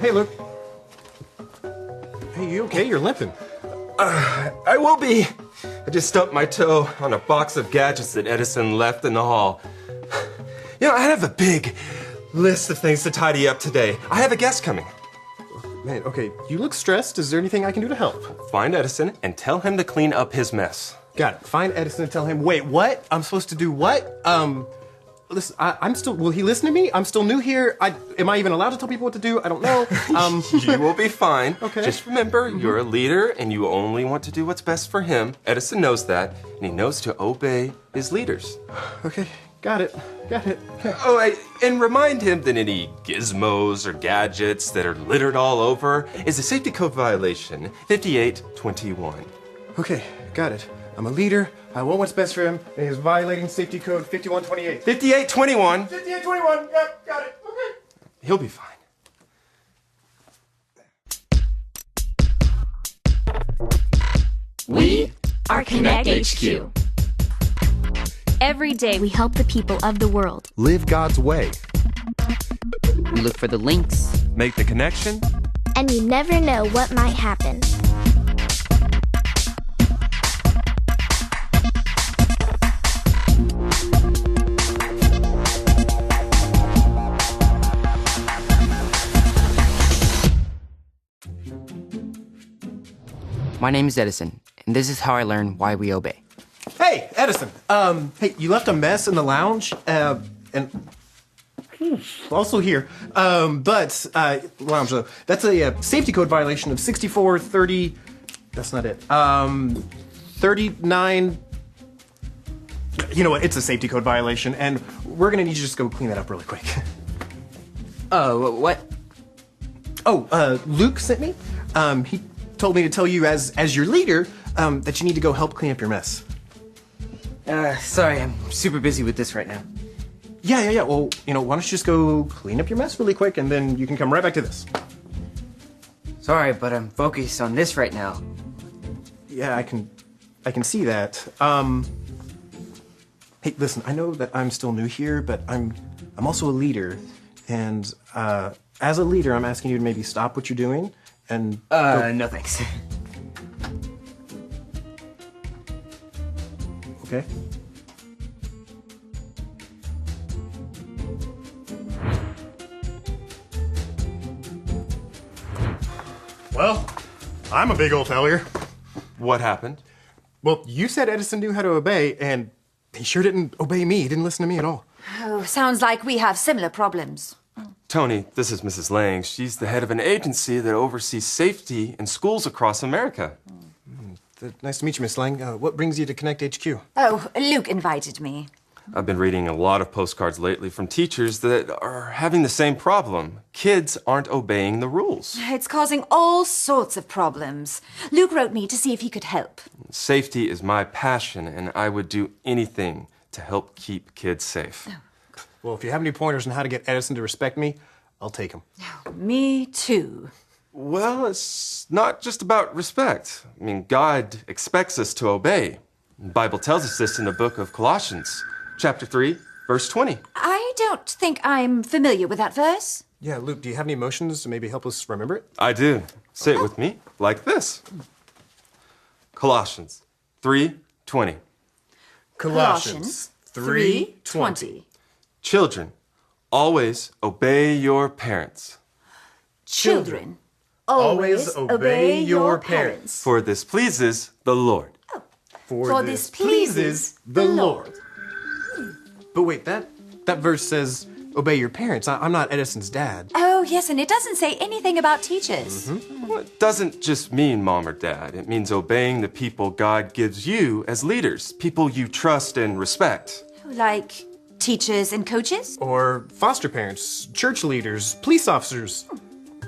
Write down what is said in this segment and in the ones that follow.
Hey, Luke. Hey, you okay? You're limping. I will be. I just stubbed my toe on a box of gadgets that Edison left in the hall. You know, I have a big list of things to tidy up today. I have a guest coming. Man, okay, you look stressed. Is there anything I can do to help? Find Edison and tell him to clean up his mess. Got it. Find Edison and tell him, wait, what? I'm supposed to do what? Listen, I'm still, will he listen to me? I'm still new here. Am I even allowed to tell people what to do? I don't know. You will be fine. Okay. Just remember, you're a leader and you only want to do what's best for him. Edison knows that, and he knows to obey his leaders. Okay, got it. Okay. Oh, and remind him that any gizmos or gadgets that are littered all over is a safety code violation, 5821. Okay, got it. I'm a leader. I want what's best for him, and he's violating safety code 5128. 5821. 5821. Yep, got it. Okay. He'll be fine. We are Connect HQ. Every day we help the people of the world. Live God's way. We look for the links. Make the connection. And you never know what might happen. My name is Edison, and this is how I learn why we obey. Hey, Edison. Hey, you left a mess in the lounge, and also here. But lounge though. That's a safety code violation of 6430. That's not it. 39. You know what? It's a safety code violation, and we're gonna need you to just go clean that up really quick. What? Oh, Luke sent me. He told me to tell you as your leader that you need to go help clean up your mess. Sorry, I'm super busy with this right now. Yeah. Well, why don't you just go clean up your mess really quick, and then you can come right back to this. Sorry, but I'm focused on this right now. Yeah, I can see that. Hey, listen, I know that I'm still new here, but I'm also a leader, and as a leader, I'm asking you to maybe stop what you're doing and no thanks. Okay. Well, I'm a big old failure. What happened? Well, you said Edison knew how to obey, and he sure didn't obey me. He didn't listen to me at all. Oh, sounds like we have similar problems. Tony, this is Mrs. Lang. She's the head of an agency that oversees safety in schools across America. Nice to meet you, Miss Lang. What brings you to Connect HQ? Oh, Luke invited me. I've been reading a lot of postcards lately from teachers that are having the same problem. Kids aren't obeying the rules. It's causing all sorts of problems. Luke wrote me to see if he could help. Safety is my passion, and I would do anything to help keep kids safe. Well, if you have any pointers on how to get Edison to respect me, I'll take them. Me too. Well, it's not just about respect. I mean, God expects us to obey. The Bible tells us this in the book of Colossians, chapter 3, verse 20. I don't think I'm familiar with that verse. Yeah, Luke, do you have any emotions to maybe help us remember it? I do. Say it with me, like this. Colossians 3:20. Colossians 3:20. Children, always obey your parents, Children, always obey your parents. for this pleases the Lord. For this pleases the Lord. But wait, that verse says, obey your parents. I'm not Edison's dad. Oh, yes, and it doesn't say anything about teachers. Well, it doesn't just mean mom or dad. It means obeying the people God gives you as leaders, people you trust and respect. Like teachers and coaches? Or foster parents, church leaders, police officers,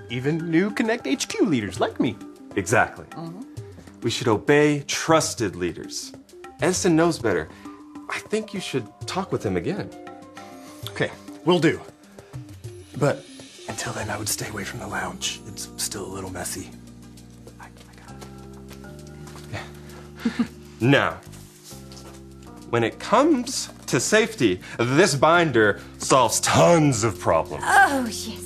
even new Connect HQ leaders like me. Exactly. We should obey trusted leaders. Edison knows better. I think you should talk with him again. Okay, will do. But until then, I would stay away from the lounge. It's still a little messy. I got it. Now, when it comes to safety, this binder solves tons of problems. Oh, yes.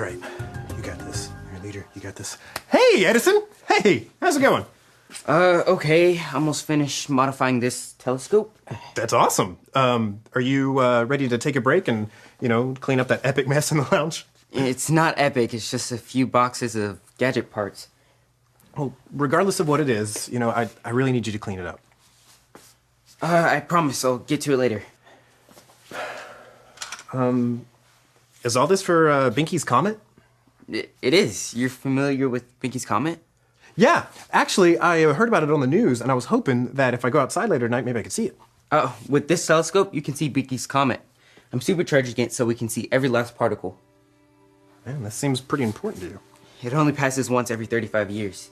right. You got this. You're a leader. You got this. Hey, Edison! Hey, how's it going? Okay. Almost finished modifying this telescope. That's awesome. Are you ready to take a break and, clean up that epic mess in the lounge? It's not epic. It's just a few boxes of gadget parts. Well, regardless of what it is, I really need you to clean it up. I promise I'll get to it later. Is all this for Binky's Comet? It is. You're familiar with Binky's Comet? Yeah, actually, I heard about it on the news, and I was hoping that if I go outside later tonight, maybe I could see it. With this telescope, you can see Binky's Comet. I'm supercharging it so we can see every last particle. Man, this seems pretty important to you. It only passes once every 35 years.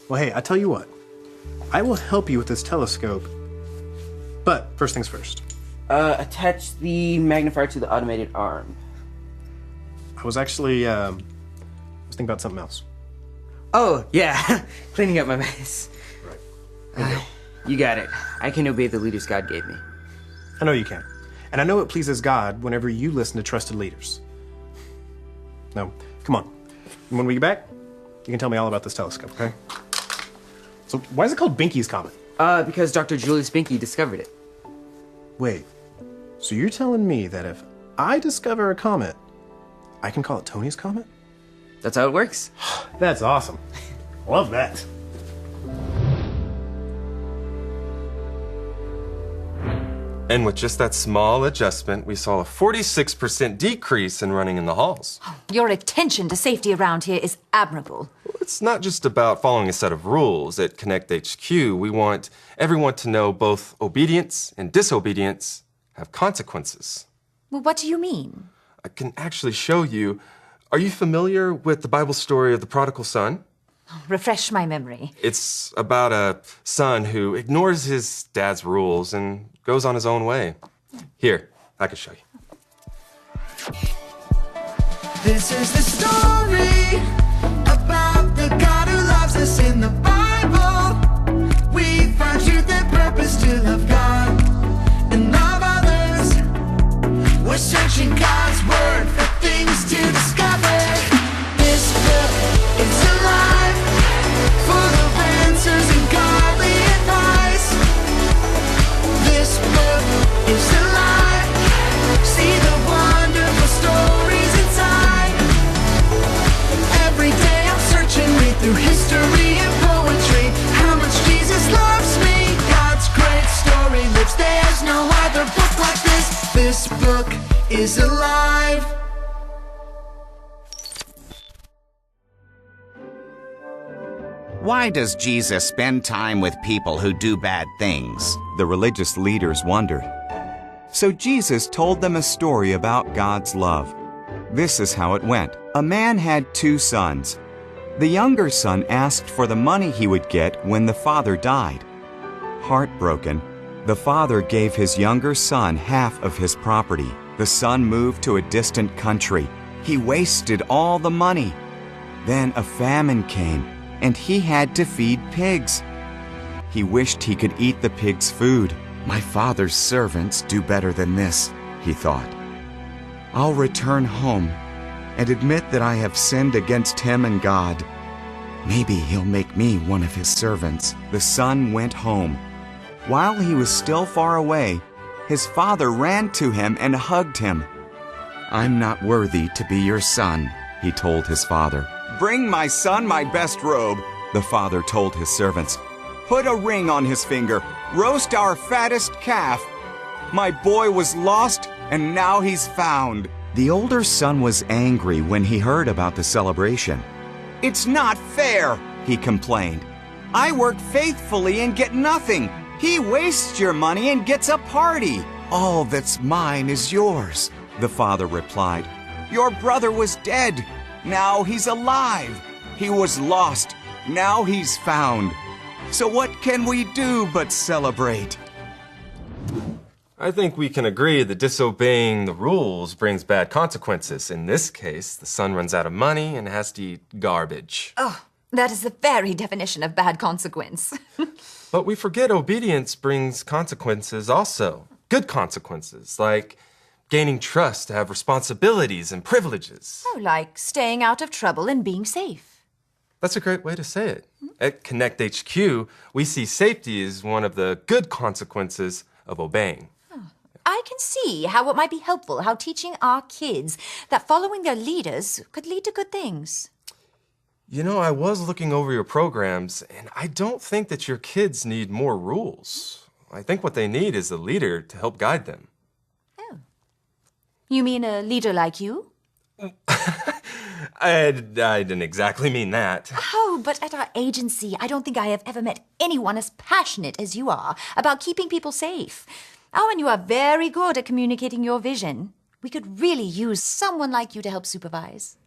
Well, hey, I tell you what. I will help you with this telescope. But first things first. Attach the magnifier to the automated arm. I was actually, thinking about something else. Oh, yeah. Cleaning up my mess. Right. You got it. I can obey the leaders God gave me. I know you can. And I know it pleases God whenever you listen to trusted leaders. Now, come on. And when we get back, you can tell me all about this telescope, okay? So, why is it called Binky's Comet? Because Dr. Julius Binky discovered it. Wait, so you're telling me that if I discover a comet, I can call it Tony's Comet? That's how it works. That's awesome. Love that. And with just that small adjustment, we saw a 46% decrease in running in the halls. Your attention to safety around here is admirable. It's not just about following a set of rules. At Connect HQ, we want everyone to know both obedience and disobedience have consequences. Well, what do you mean? I can actually show you. Are you familiar with the Bible story of the prodigal son? Refresh my memory. It's about a son who ignores his dad's rules and goes on his own way. Here, I can show you. This is the story about the God who loves us in the Bible. We find truth and purpose to love God and love others. We're searching God's word for things to discover. This book is alive, full of answers and godly advice. This book is alive. See the wonderful stories inside. Every day I'm searching, read through history and poetry. How much Jesus loves me. God's great story lives. There's no other book like this. This book is alive. Why does Jesus spend time with people who do bad things? The religious leaders wondered. So Jesus told them a story about God's love. This is how it went. A man had 2 sons. The younger son asked for the money he would get when the father died. Heartbroken, the father gave his younger son half of his property. The son moved to a distant country. He wasted all the money. Then a famine came, and he had to feed pigs. He wished he could eat the pigs' food. My father's servants do better than this, he thought. I'll return home and admit that I have sinned against him and God. Maybe he'll make me one of his servants. The son went home. While he was still far away, his father ran to him and hugged him. I'm not worthy to be your son, he told his father. Bring my son my best robe, the father told his servants. Put a ring on his finger. Roast our fattest calf. My boy was lost, and now he's found. The older son was angry when he heard about the celebration. It's not fair, he complained. I work faithfully and get nothing. He wastes your money and gets a party. All that's mine is yours, the father replied. Your brother was dead. Now he's alive. He was lost. Now he's found. So what can we do but celebrate? I think we can agree that disobeying the rules brings bad consequences. In this case, the son runs out of money and has to eat garbage. Oh, that is the very definition of bad consequence. But we forget obedience brings consequences also. Good consequences, like gaining trust, to have responsibilities and privileges. Oh, like staying out of trouble and being safe. That's a great way to say it. At Connect HQ, we see safety as one of the good consequences of obeying. I can see how it might be helpful, how teaching our kids that following their leaders could lead to good things. You know, I was looking over your programs, and I don't think that your kids need more rules. I think what they need is a leader to help guide them. Oh. You mean a leader like you? I didn't exactly mean that. Oh, but at our agency, I don't think I have ever met anyone as passionate as you are about keeping people safe. Oh, and you are very good at communicating your vision. We could really use someone like you to help supervise.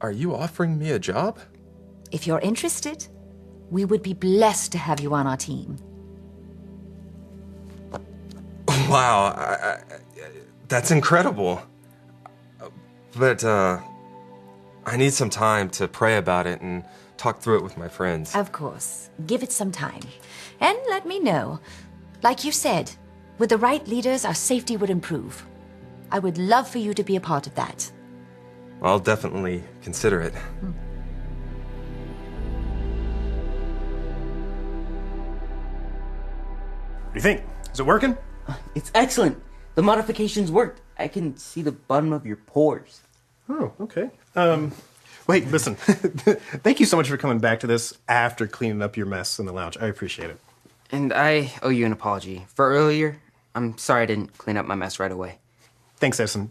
Are you offering me a job? If you're interested, we would be blessed to have you on our team. Wow, that's incredible. But I need some time to pray about it and talk through it with my friends. Of course. Give it some time. And let me know. Like you said, with the right leaders, our safety would improve. I would love for you to be a part of that. I'll definitely consider it. What do you think? Is it working? It's excellent. The modifications worked. I can see the bottom of your pores. Oh, okay. Wait, listen. Thank you so much for coming back to this after cleaning up your mess in the lounge. I appreciate it. And I owe you an apology. For earlier, I'm sorry I didn't clean up my mess right away. Thanks, Edison.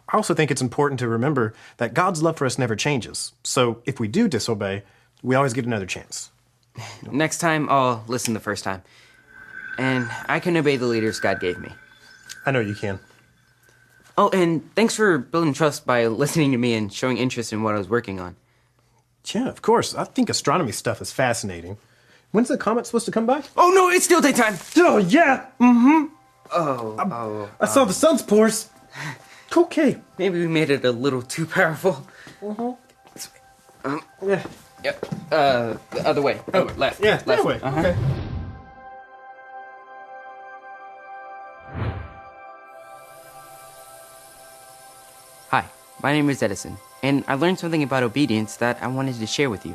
I also think it's important to remember that God's love for us never changes. So if we do disobey, we always get another chance. Next time, I'll listen the first time. And I can obey the leaders God gave me. I know you can. Oh, and thanks for building trust by listening to me and showing interest in what I was working on. Yeah, of course. I think astronomy stuff is fascinating. When's the comet supposed to come by? Oh, no, it's still daytime. Oh, yeah. Mm-hmm. I saw the sun's pores. Okay. Maybe we made it a little too powerful. Yeah. Yep. The other way. Oh, left. Yeah, left. that way. Okay. Hi, my name is Edison, and I learned something about obedience that I wanted to share with you.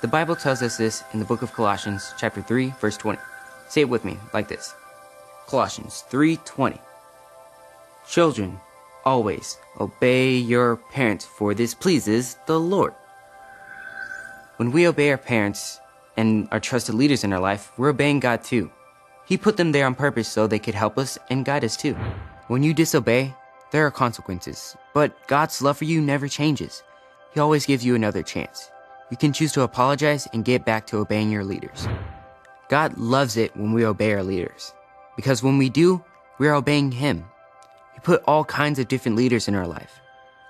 The Bible tells us this in the book of Colossians, chapter 3, verse 20. Say it with me, like this. Colossians 3:20. Children, always obey your parents, for this pleases the Lord. When we obey our parents and our trusted leaders in our life, we're obeying God too. He put them there on purpose so they could help us and guide us too. When you disobey, there are consequences, but God's love for you never changes. He always gives you another chance. You can choose to apologize and get back to obeying your leaders. God loves it when we obey our leaders, because when we do, we are obeying Him. He put all kinds of different leaders in our life.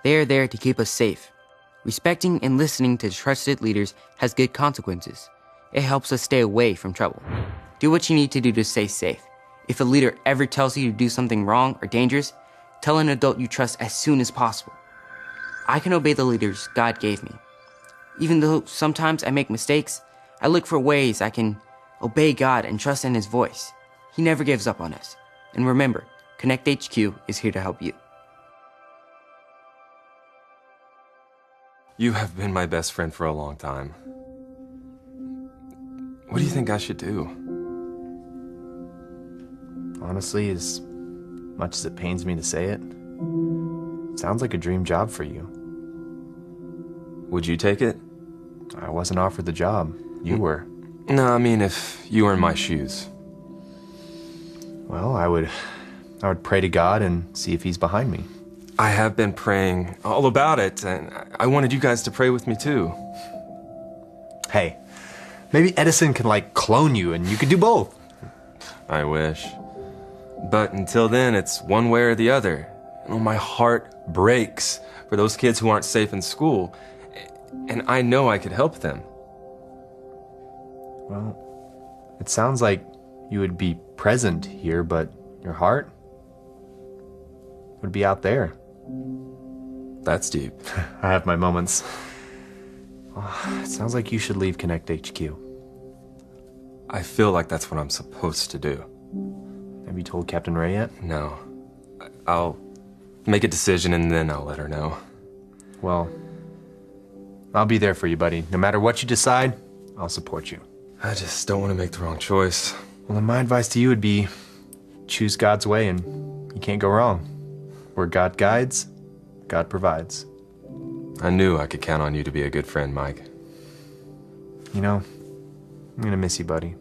They are there to keep us safe. Respecting and listening to trusted leaders has good consequences. It helps us stay away from trouble. Do what you need to do to stay safe. If a leader ever tells you to do something wrong or dangerous, tell an adult you trust as soon as possible. I can obey the leaders God gave me. Even though sometimes I make mistakes, I look for ways I can obey God and trust in His voice. He never gives up on us. And remember, Connect HQ is here to help you. You have been my best friend for a long time. What do you think I should do? Honestly, as much as it pains me to say it, sounds like a dream job for you. Would you take it? I wasn't offered the job. You were. No, I mean if you were in my shoes. Well, I would pray to God and see if He's behind me. I have been praying all about it, and I wanted you guys to pray with me too. Hey, maybe Edison can clone you and you could do both. I wish. But until then, it's one way or the other. Oh, my heart breaks for those kids who aren't safe in school, and I know I could help them. Well, it sounds like you would be present here, but your heart would be out there. That's deep. I have my moments. It sounds like you should leave Connect HQ. I feel like that's what I'm supposed to do. Have you told Captain Ray yet? No. I'll make a decision and then I'll let her know. Well, I'll be there for you, buddy. No matter what you decide, I'll support you. I just don't want to make the wrong choice. Well, then my advice to you would be choose God's way and you can't go wrong. Where God guides, God provides. I knew I could count on you to be a good friend, Mike. You know, I'm gonna miss you, buddy.